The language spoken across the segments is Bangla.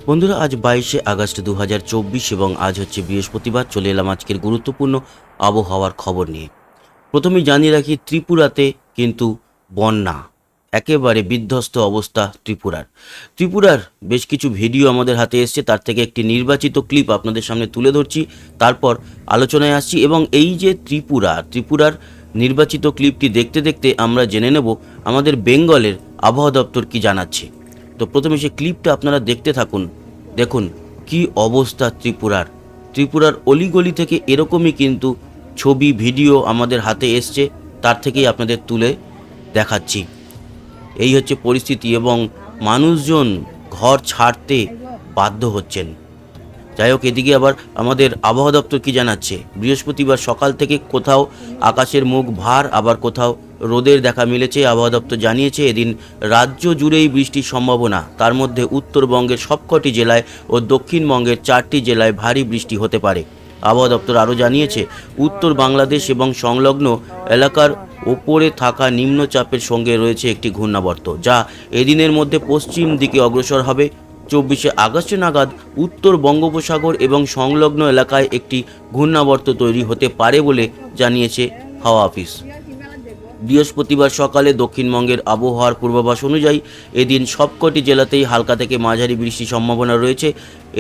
বন্ধুরা, আজ 22শে আগস্ট 2024 এবং আজ হচ্ছে বৃহস্পতিবার। চলে এলাম আজকের গুরুত্বপূর্ণ আবহাওয়ার খবর নিয়ে। প্রথমেই জানিয়ে রাখি, ত্রিপুরাতে কিন্তু বন্যা, একেবারে বিধ্বস্ত অবস্থা ত্রিপুরার বেশ কিছু ভিডিও আমাদের হাতে এসছে, তার থেকে একটি নির্বাচিত ক্লিপ আপনাদের সামনে তুলে ধরছি, তারপর আলোচনায় আসছি। এবং এই যে ত্রিপুরার নির্বাচিত ক্লিপটি দেখতে দেখতে আমরা জেনে নেব আমাদের বেঙ্গলের আবহাওয়া দপ্তর কি জানাচ্ছে। তো প্রথমে সে ক্লিপটা আপনারা দেখতে থাকুন। দেখুন কি অবস্থা ত্রিপুরার অলিগলি থেকে এরকমই কিন্তু ছবি ভিডিও আমাদের হাতে এসছে, তার থেকেই আপনাদের তুলে দেখাচ্ছি। এই হচ্ছে পরিস্থিতি এবং মানুষজন ঘর ছাড়তে বাধ্য হচ্ছেন। যাই হোক, এদিকে আবার আমাদের আবহাওয়া দপ্তর কি জানাচ্ছে। বৃহস্পতিবার সকাল থেকে কোথাও আকাশের মুখ ভার, আবার কোথাও রোদের দেখা মিলেছে। আবহাওয়া দপ্তর জানিয়েছে এদিন রাজ্য জুড়েই বৃষ্টির সম্ভাবনা। তার মধ্যে উত্তরবঙ্গের সবকটি জেলায় ও দক্ষিণবঙ্গের 4টি জেলায় ভারী বৃষ্টি হতে পারে। আবহাওয়া দপ্তর আরও জানিয়েছে উত্তর বাংলাদেশ এবং সংলগ্ন এলাকার ওপরে থাকা নিম্নচাপের সঙ্গে রয়েছে একটি ঘূর্ণাবর্ত, যা এদিনের মধ্যে পশ্চিম দিকে অগ্রসর হবে। 24শে আগস্ট নাগাদ উত্তর বঙ্গোপসাগর এবং সংলগ্ন এলাকায় একটি ঘূর্ণাবর্ত তৈরি হতে পারে বলে জানিয়েছে হাওয়া অফিস। বৃহস্পতিবার সকালে দক্ষিণবঙ্গের আবহাওয়ার পূর্বাভাস অনুযায়ী এদিন সবকটি জেলাতেই হালকা থেকে মাঝারি বৃষ্টির সম্ভাবনা রয়েছে।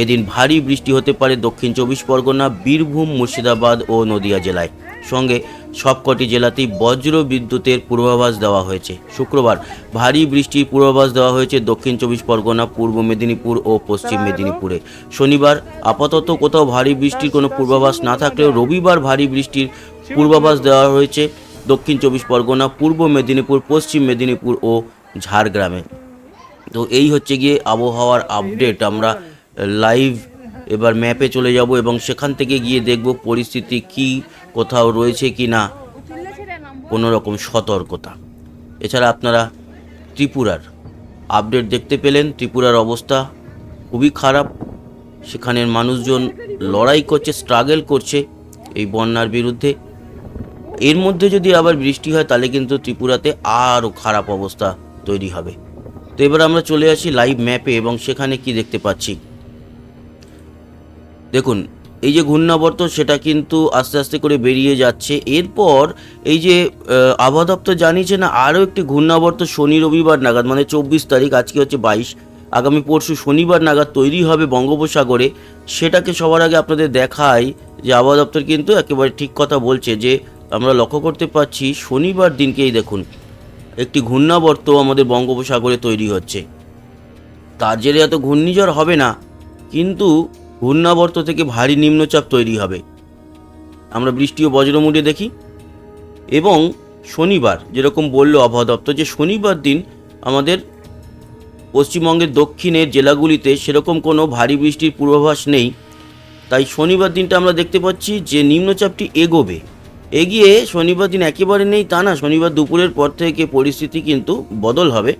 এদিন ভারী বৃষ্টি হতে পারে দক্ষিণ 24 পরগনা, বীরভূম, মুর্শিদাবাদ ও নদিয়া জেলায়। সঙ্গে সবকটি জেলাতেই বজ্র বিদ্যুতের পূর্বাভাস দেওয়া হয়েছে। শুক্রবার ভারী বৃষ্টির পূর্বাভাস দেওয়া হয়েছে দক্ষিণ 24 পরগনা, পূর্ব মেদিনীপুর ও পশ্চিম মেদিনীপুরে। শনিবার আপাতত কোথাও ভারী বৃষ্টির কোনো পূর্বাভাস না থাকলেও রবিবার ভারী বৃষ্টির পূর্বাভাস দেওয়া হয়েছে দক্ষিণ 24 পরগনা, পূর্ব মেদিনীপুর, পশ্চিম মেদিনীপুর ও ঝাড়গ্রামে। তো এই হচ্ছে গিয়ে আবহাওয়ার আপডেট। আমরা লাইভ এবার ম্যাপে চলে যাব এবং সেখান থেকে গিয়ে দেখব পরিস্থিতি কি, কোথাও রয়েছে কি না কোনো রকম সতর্কতা। এছাড়া আপনারা ত্রিপুরার আপডেট দেখতে পেলেন। ত্রিপুরার অবস্থা খুবই খারাপ। সেখানের মানুষজন লড়াই করছে, স্ট্রাগল করছে এই বন্যার বিরুদ্ধে। এর মধ্যে যদি আবার বৃষ্টি হয় তাহলে কিন্তু ত্রিপুরাতে আরও খারাপ অবস্থা তৈরি হবে। তো এবার আমরা চলে আসি লাইভ ম্যাপে এবং সেখানে কি দেখতে পাচ্ছি। দেখুন, এই যে ঘূর্ণাবর্ত সেটা কিন্তু আস্তে আস্তে করে বেরিয়ে যাচ্ছে। এরপর এই যে আবহাওয়া দপ্তর জানিয়েছে না, আরও একটি ঘূর্ণাবর্ত শনি রবিবার নাগাদ, মানে 24 তারিখ, আজকে হচ্ছে 22, আগামী পরশু শনিবার নাগাদ তৈরি হবে বঙ্গোপসাগরে। সেটাকে সবার আগে আপনাদের দেখাই যে আবহাওয়া দপ্তর কিন্তু একেবারে ঠিক কথা বলছে, যে আমরা লক্ষ্য করতে পারছি শনিবার দিনকেই দেখুন একটি ঘূর্ণাবর্ত আমাদের বঙ্গোপসাগরে তৈরি হচ্ছে। তার জেরে এত ঘূর্ণিঝড় হবে না, কিন্তু ঘূর্ণাবর্ত থেকে ভারী নিম্নচাপ তৈরি হবে। আমরা বৃষ্টি ও বজ্রমুড়ে দেখি। এবং শনিবার যেরকম বলল আবহাওয়া দপ্তর, যে শনিবার দিন আমাদের পশ্চিমবঙ্গের দক্ষিণের জেলাগুলিতে সেরকম কোনো ভারী বৃষ্টির পূর্বাভাস নেই। তাই শনিবার দিনটা আমরা দেখতে পাচ্ছি যে নিম্নচাপটি এগিয়ে শনিবার দিন একেবারে নেই তা না, শনিবার দুপুরের পর থেকে পরিস্থিতি কিন্তু বদল হবে।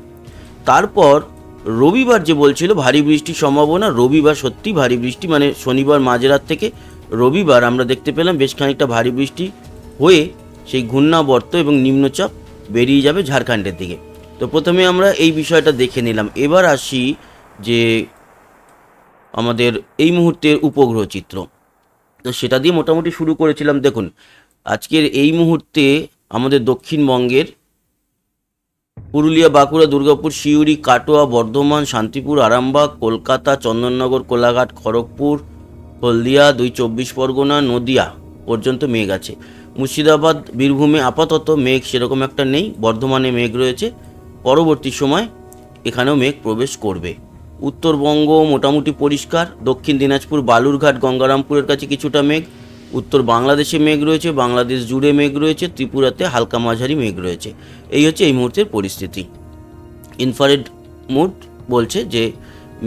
তারপর রবিবার যে বলছিল ভারী বৃষ্টির সম্ভাবনা, রবিবার সত্যি ভারী বৃষ্টি, মানে শনিবার মাঝরাত থেকে রবিবার আমরা দেখতে পেলাম বেশ খানিকটা ভারী বৃষ্টি হয়ে সেই ঘূর্ণাবর্ত এবং নিম্নচাপ বেরিয়ে যাবে ঝাড়খণ্ডের দিকে। তো প্রথমে আমরা এই বিষয়টা দেখে নিলাম। এবার আসি যে আমাদের এই মুহূর্তের উপগ্রহ চিত্র, তো সেটা দিয়ে মোটামুটি শুরু করেছিলাম। দেখুন আজকের এই মুহূর্তে আমাদের দক্ষিণবঙ্গের পুরুলিয়া, বাঁকুড়া, দুর্গাপুর, সিউড়ি, কাটোয়া, বর্ধমান, শান্তিপুর, আরামবাগ, কলকাতা, চন্দননগর, কোলাঘাট, খড়গপুর, হলদিয়া, 24 পরগনা, নদিয়া পর্যন্ত মেঘ আছে। মুর্শিদাবাদ, বীরভূমে আপাতত মেঘ সেরকম একটা নেই। বর্ধমানে মেঘ রয়েছে, পরবর্তী সময় এখানেও মেঘ প্রবেশ করবে। উত্তরবঙ্গ মোটামুটি পরিষ্কার। দক্ষিণ দিনাজপুর, বালুরঘাট, গঙ্গারামপুরের কাছে কিছুটা মেঘ। উত্তর বাংলাদেশে মেঘ রয়েছে, বাংলাদেশ জুড়ে মেঘ রয়েছে, ত্রিপুরাতে হালকা মাঝারি মেঘ রয়েছে। এই হচ্ছে এই মুহূর্তের পরিস্থিতি। ইনফ্রারেড মোড বলছে যে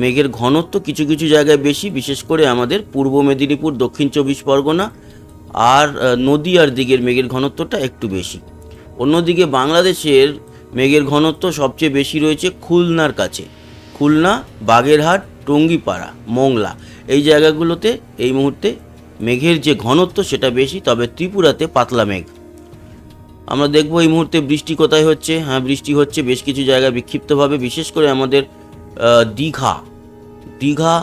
মেঘের ঘনত্ব কিছু কিছু জায়গায় বেশি, বিশেষ করে আমাদের পূর্ব মেদিনীপুর, দক্ষিণ 24 পরগনা আর নদিয়ার দিকের মেঘের ঘনত্বটা একটু বেশি। অন্যদিকে বাংলাদেশের মেঘের ঘনত্ব সবচেয়ে বেশি রয়েছে খুলনার কাছে। খুলনা, বাগেরহাট, টঙ্গিপাড়া, মোংলা এই জায়গাগুলোতে এই মুহূর্তে মেঘের যে ঘনত্ব সেটা বেশি। তবে ত্রিপুরাতে পাতলা মেঘ। আমরা দেখব এই মুহূর্তে বৃষ্টি কোথায় হচ্ছে। হ্যাঁ, বৃষ্টি হচ্ছে বেশ কিছু জায়গায় বিক্ষিপ্তভাবে, বিশেষ করে আমাদের দীঘা, দীঘা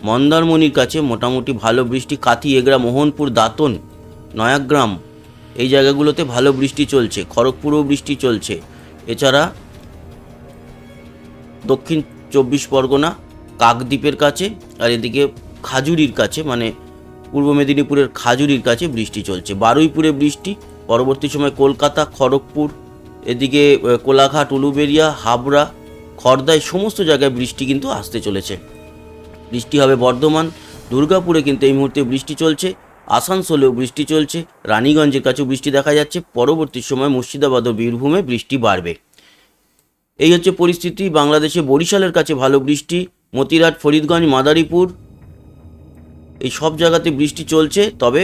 মন্দারমণির কাছে মোটামুটি ভালো বৃষ্টি, কাথি, এগরা, মোহনপুর, দাঁতন, নয়াগ্রাম এই জায়গাগুলোতে ভালো বৃষ্টি চলছে। খড়গপুরেও বৃষ্টি চলছে। এছাড়া দক্ষিণ 24 পরগনা কাকদ্বীপের কাছে আর এদিকে খাজুরির কাছে, মানে পূর্ব মেদিনীপুরের খাজুরির কাছে বৃষ্টি চলছে। বারুইপুরে বৃষ্টি, পরবর্তী সময় কলকাতা, খড়গপুর, এদিকে কোলাঘাট, উলুবেড়িয়া, হাবড়া, খড়দা এই সমস্ত জায়গায় বৃষ্টি কিন্তু আসতে চলেছে। বৃষ্টি হবে বর্ধমান, দুর্গাপুরে কিন্তু এই মুহূর্তে বৃষ্টি চলছে। আসানসোলেও বৃষ্টি চলছে। রানীগঞ্জের কাছেও বৃষ্টি দেখা যাচ্ছে। পরবর্তী সময় মুর্শিদাবাদ ও বীরভূমে বৃষ্টি বাড়বে। এই হচ্ছে পরিস্থিতি। বাংলাদেশে বরিশালের কাছে ভালো বৃষ্টি, মতিরাট, ফরিদগঞ্জ, মাদারীপুর এই সব জায়গাতে বৃষ্টি চলছে। তবে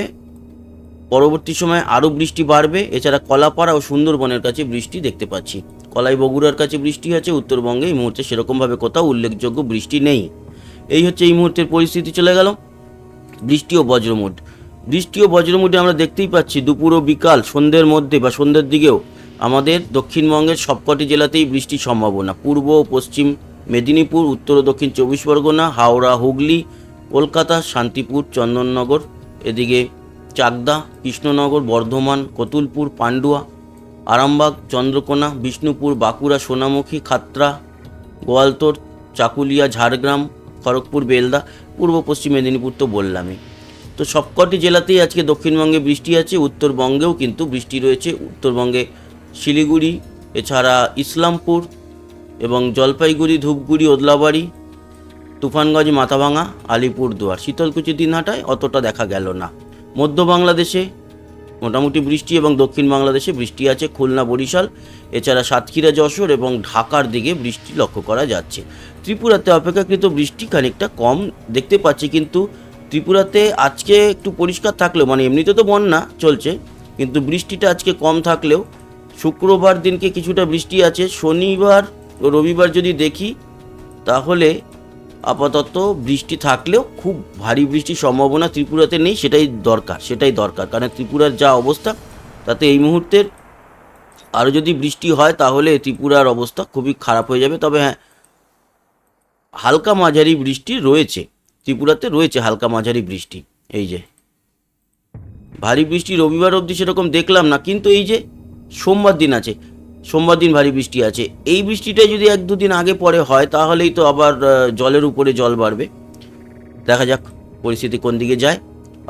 পরবর্তী সময় আরও বৃষ্টি বাড়বে। এছাড়া কলাপাড়া ও সুন্দরবনের কাছে বৃষ্টি দেখতে পাচ্ছি। কলাই বগুড়ার কাছে বৃষ্টি আছে। উত্তরবঙ্গে এই মুহূর্তে সেরকমভাবে কোথাও উল্লেখযোগ্য বৃষ্টি নেই। এই হচ্ছে এই মুহূর্তের পরিস্থিতি। চলে গেল বৃষ্টি ও বজ্রমুট। বৃষ্টি ও বজ্রমুটে আমরা দেখতেই পাচ্ছি দুপুর ও বিকাল, সন্ধ্যের মধ্যে বা সন্ধ্যের দিকেও আমাদের দক্ষিণবঙ্গের সবকটি জেলাতেই বৃষ্টির সম্ভাবনা। পূর্ব ও পশ্চিম মেদিনীপুর, উত্তর ও দক্ষিণ 24 পরগনা, হাওড়া, হুগলি, কলকাতা, শান্তিপুর, চন্দননগর, এদিকে চাকদা, কৃষ্ণনগর, বর্ধমান, কতুলপুর, পান্ডুয়া, আরামবাগ, চন্দ্রকোনা, বিষ্ণুপুর, বাঁকুড়া, সোনামুখী, খাতড়া, গোয়ালতোড়, চাকুলিয়া, ঝাড়গ্রাম, খড়গপুর, বেলদা, পূর্ব পশ্চিম মেদিনীপুর তো বললামই। তো সবকটি জেলাতেই আজকে দক্ষিণবঙ্গে বৃষ্টি আছে। উত্তরবঙ্গেও কিন্তু বৃষ্টি রয়েছে। উত্তরবঙ্গে শিলিগুড়ি, এছাড়া ইসলামপুর এবং জলপাইগুড়ি, ধূপগুড়ি, ওদলাবাড়ি, তুফানগঞ্জ, মাথাভাঙা, আলিপুরদুয়ার, শীতলকুচি, দিনহাটায় অতটা দেখা গেল না। মধ্য বাংলাদেশে মোটামুটি বৃষ্টি এবং দক্ষিণ বাংলাদেশে বৃষ্টি আছে। খুলনা, বরিশাল, এছাড়া সাতক্ষীরা, যশোর এবং ঢাকার দিকে বৃষ্টি লক্ষ্য করা যাচ্ছে। ত্রিপুরাতে অপেক্ষাকৃত বৃষ্টি খানিকটা কম দেখতে পাচ্ছি, কিন্তু ত্রিপুরাতে আজকে একটু পরিষ্কার থাকলেও, মানে এমনিতে তো বন্যা চলছে, কিন্তু বৃষ্টিটা আজকে কম থাকলেও শুক্রবার দিনকে কিছুটা বৃষ্টি আছে। শনিবার ও রবিবার যদি দেখি তাহলে আপাতত বৃষ্টি থাকলেও খুব ভারী বৃষ্টির সম্ভাবনা ত্রিপুরাতে নেই। সেটাই দরকার, কারণ ত্রিপুরার যা অবস্থা তাতে এই মুহূর্তের আরও যদি বৃষ্টি হয় তাহলে ত্রিপুরার অবস্থা খুবই খারাপ হয়ে যাবে। তবে হ্যাঁ, হালকা মাঝারি বৃষ্টি রয়েছে ত্রিপুরাতে, রয়েছে হালকা মাঝারি বৃষ্টি। এই যে ভারী বৃষ্টি রবিবার অবধি সেরকম দেখলাম না, কিন্তু এই যে সোমবার দিন আছে, সোমবার দিন ভারী বৃষ্টি আছে। এই বৃষ্টিটা যদি 1-2 দিন আগে পরে হয় তাহলেই তো আবার জলের উপরে জল বাড়বে। দেখা যাক পরিস্থিতি কোন দিকে যায়।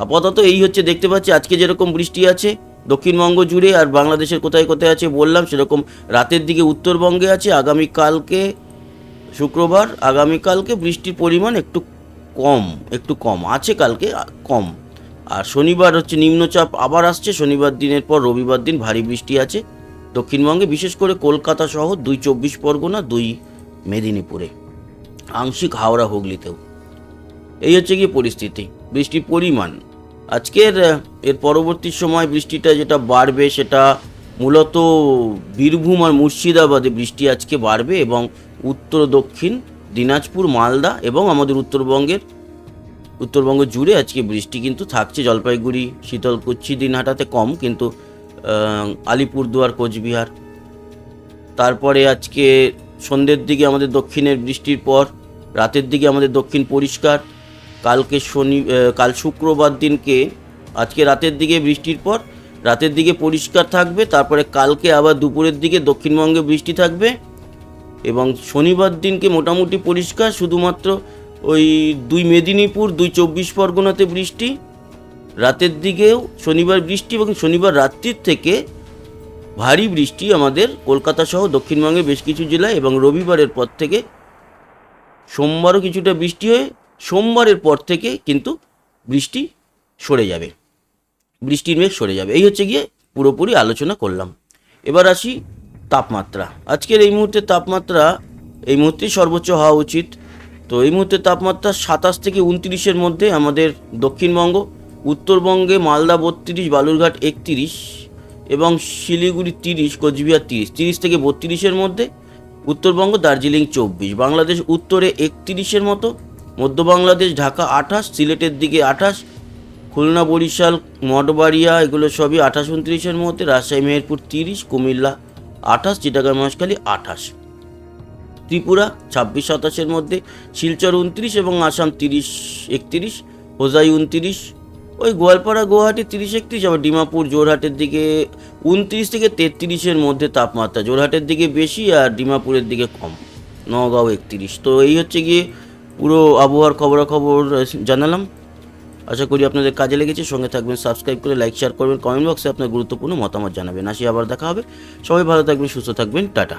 আপাতত এই হচ্ছে দেখতে পাচ্ছি। আজকে যেরকম বৃষ্টি আছে দক্ষিণবঙ্গ জুড়ে আর বাংলাদেশের কোথায় কোথায় আছে বললাম, সেরকম রাতের দিকে উত্তরবঙ্গে আছে। আগামীকালকে শুক্রবার, আগামীকালকে বৃষ্টির পরিমাণ একটু কম আছে, কালকে কম। আর শনিবার হচ্ছে নিম্নচাপ আবার আসছে। শনিবার দিনের পর রবিবার দিন ভারী বৃষ্টি আছে দক্ষিণবঙ্গে, বিশেষ করে কলকাতা সহ 2 24 পরগনা, 2 মেদিনীপুরে, আংশিক হাওড়া, হুগলিতেও। এই হচ্ছে গিয়ে পরিস্থিতি। বৃষ্টির পরিমাণ আজকের এর পরবর্তী সময় বৃষ্টিটা যেটা বাড়বে সেটা মূলত বীরভূম আর মুর্শিদাবাদে বৃষ্টি আজকে বাড়বে, এবং উত্তর দক্ষিণ দিনাজপুর, মালদা এবং আমাদের উত্তরবঙ্গ জুড়ে আজকে বৃষ্টি কিন্তু থাকছে। জলপাইগুড়ি, শীতলকুচি, দিনহাটাতে কম, কিন্তু আলিপুরদুয়ার, কোচবিহার। তারপরে আজকে সন্ধ্যের দিকে আমাদের দক্ষিণের বৃষ্টির পর রাতের দিকে আমাদের দক্ষিণ পরিষ্কার। কাল শুক্রবার দিনকে আজকে রাতের দিকে বৃষ্টির পর রাতের দিকে পরিষ্কার থাকবে। তারপরে কালকে আবার দুপুরের দিকে দক্ষিণবঙ্গে বৃষ্টি থাকবে, এবং শনিবার দিনকে মোটামুটি পরিষ্কার, শুধুমাত্র ওই 2 মেদিনীপুর, 2 24 পরগনাতে বৃষ্টি রাতের দিকেও শনিবার বৃষ্টি, এবং শনিবার রাত্রির থেকে ভারী বৃষ্টি আমাদের কলকাতা সহ দক্ষিণবঙ্গের বেশ কিছু জেলায়, এবং রবিবারের পর থেকে সোমবারও কিছুটা বৃষ্টি হয়ে সোমবারের পর থেকে কিন্তু বৃষ্টি সরে যাবে, বৃষ্টির মেঘ সরে যাবে। এই হচ্ছে গিয়ে পুরোপুরি আলোচনা করলাম। এবার আসি তাপমাত্রা। আজকের এই মুহূর্তে তাপমাত্রা এই মুহূর্তেই সর্বোচ্চ হওয়া উচিত। তো এই মুহূর্তে তাপমাত্রা 27 থেকে 29-এর মধ্যে আমাদের দক্ষিণবঙ্গ। উত্তরবঙ্গে মালদা 32, বালুরঘাট 31 এবং শিলিগুড়ি 30, কোচবিহার 30 থেকে 32-এর মধ্যে। উত্তরবঙ্গ, দার্জিলিং 24, বাংলাদেশ উত্তরে 31-এর মতো, মধ্য বাংলাদেশ ঢাকা 28, সিলেটের দিকে 28, খুলনা, বরিশাল, মঠবাড়িয়া এগুলো সবই 28-29-এর মধ্যে, রাজশাহী, মেহেরপুর 30, কুমিল্লা 28, চিটাগাং, মহেশখালী 28। ত্রিপুরা 26-27-এর মধ্যে, শিলচর 29 এবং আসাম 30-31, হোজাই 29, ওই গোয়ালপাড়া গুয়াহাটি 30-31, আবার ডিমাপুর জোরহাটের দিকে 29 থেকে 33-এর মধ্যে তাপমাত্রা, জোরহাটের দিকে বেশি আর ডিমাপুরের দিকে কম, নওগাঁও 31। তো এই হচ্ছে গিয়ে পুরো আবহাওয়ার খবরাখবর জানালাম। আশা করি আপনাদের কাজে লেগেছে। সঙ্গে থাকবেন, সাবস্ক্রাইব করে লাইক শেয়ার করবেন, কমেন্ট বক্সে আপনার গুরুত্বপূর্ণ মতামত জানাবেন। আসি, আবার দেখা হবে। সবাই ভালো থাকবেন, সুস্থ থাকবেন, টাটা।